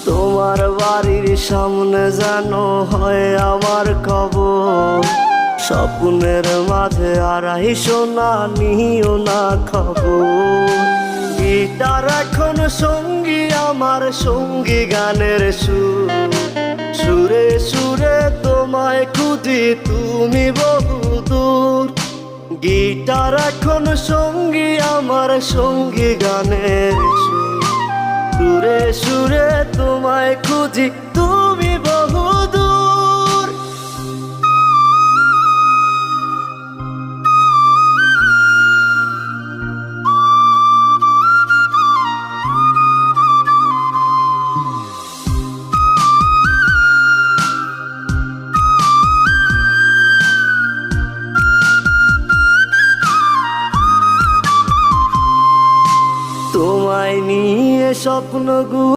তোমার বাড়ির সামনে যেন হয় আমার কবর। স্বপ্নের মাঝে আড়াইশো না নিও না খবর। গিটার এখন সঙ্গী আমার, সঙ্গী গানের সুর। সুরে সুরে তোমায় খুঁজি তুমি বহুদূর। গিটার এখন সঙ্গী আমার, সঙ্গী গানের সুর। সুরে সুরে তোমায় খুঁজি তুমি বহুদূর। তোমায় নিয়ে স্বপ্নগুলো